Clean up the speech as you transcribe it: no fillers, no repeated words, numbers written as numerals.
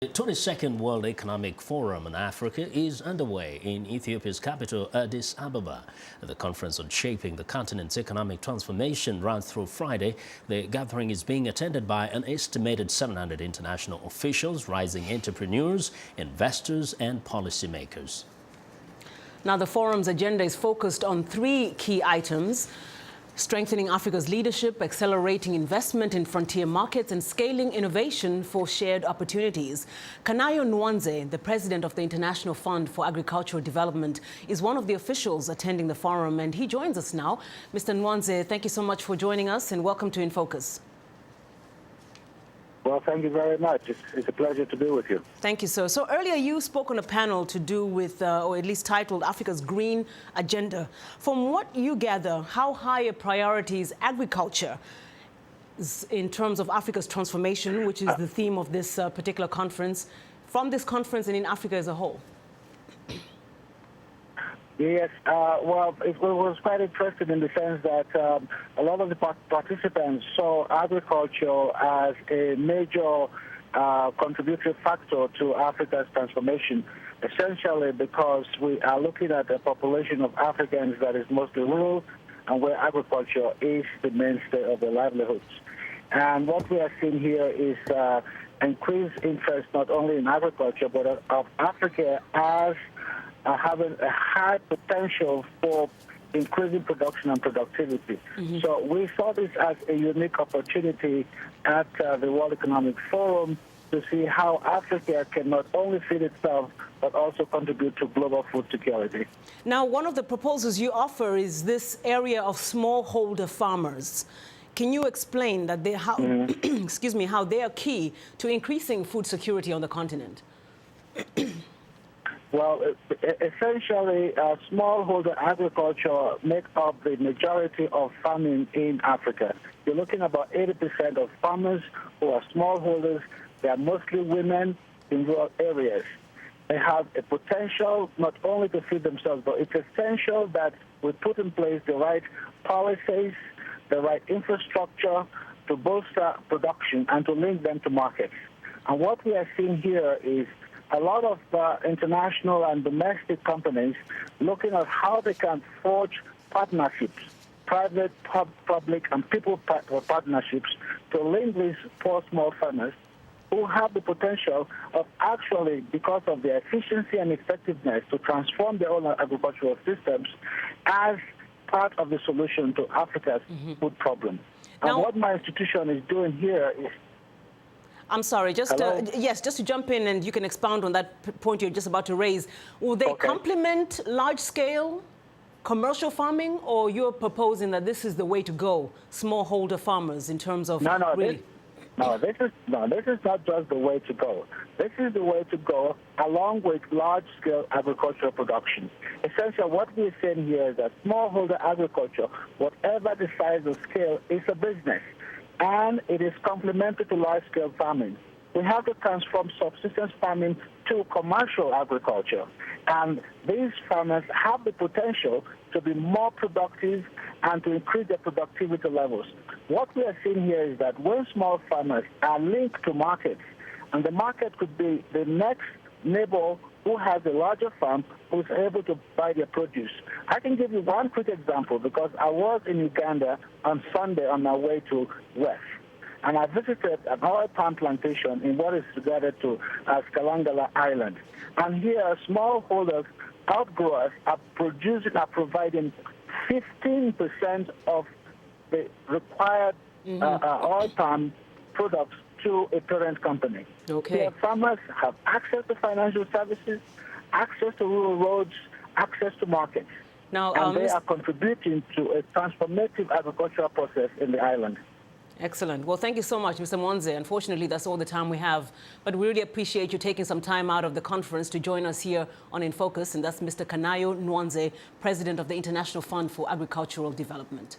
The 22nd World Economic Forum on Africa is underway in Ethiopia's capital, Addis Ababa. The conference on shaping the continent's economic transformation runs through Friday. The gathering is being attended by an estimated 700 international officials, rising entrepreneurs, investors, and policymakers. Now, the forum's agenda is focused on three key items: strengthening Africa's leadership, accelerating investment in frontier markets, and scaling innovation for shared opportunities. Kanayo Nwanze, the president of the International Fund for Agricultural Development, is one of the officials attending the forum, and he joins us now. Mr. Nwanze, thank you so much for joining us, and welcome to In Focus. Well, thank you very much. It's a pleasure to be with you. Thank you, sir. So earlier you spoke on a panel to do with, or at least titled, Africa's Green Agenda. From what you gather, how high a priority is agriculture in terms of Africa's transformation, which is the theme of this particular conference, from this conference and in Africa as a whole? Yes, well, it was quite interesting in the sense that a lot of the participants saw agriculture as a major contributory factor to Africa's transformation, essentially because we are looking at a population of Africans that is mostly rural and where agriculture is the mainstay of their livelihoods. And what we are seeing here is increased interest not only in agriculture, but of Africa as having a high potential for increasing production and productivity. Mm-hmm. So we saw this as a unique opportunity at the World Economic Forum to see how Africa can not only feed itself, but also contribute to global food security. Now, one of the proposals you offer is this area of smallholder farmers. Can you explain that how, excuse me, how they are key to increasing food security on the continent? Well, essentially, smallholder agriculture makes up the majority of farming in Africa. You're looking at about 80% of farmers who are smallholders. They are mostly women in rural areas. They have a potential not only to feed themselves, but it's essential that we put in place the right policies, the right infrastructure to bolster production and to link them to markets. And what we are seeing here is a lot of international and domestic companies looking at how they can forge partnerships, private, public, and people partnerships to link these poor small farmers who have the potential of actually, because of their efficiency and effectiveness, to transform their own agricultural systems as part of the solution to Africa's food problem. And what my institution is doing here is I'm sorry, just just to jump in and you can expound on that point you're just about to raise. Will they complement large-scale commercial farming, or you're proposing that this is the way to go, smallholder farmers, in terms of really? This is not just the way to go. This is the way to go along with large-scale agricultural production. Essentially, what we're saying here is that smallholder agriculture, whatever the size or scale, is a business, and it is complementary to large-scale farming. We have to transform subsistence farming to commercial agriculture, and these farmers have the potential to be more productive and to increase their productivity levels. What we are seeing here is that when small farmers are linked to markets, and the market could be the next neighbor who has a larger farm who is able to buy their produce. I can give you one quick example because I was in Uganda on Sunday on my way to West, and I visited an oil palm plantation in what is regarded to as Kalangala Island. And here, smallholders, outgrowers are providing 15% of the required oil palm products to a parent company. Okay. Their farmers have access to financial services, access to rural roads, access to markets. Now, and they are contributing to a transformative agricultural process in the island. Excellent. Well, thank you so much, Mr. Nwanze. Unfortunately, that's all the time we have. But we really appreciate you taking some time out of the conference to join us here on In Focus. And that's Mr. Kanayo Nwanze, president of the International Fund for Agricultural Development.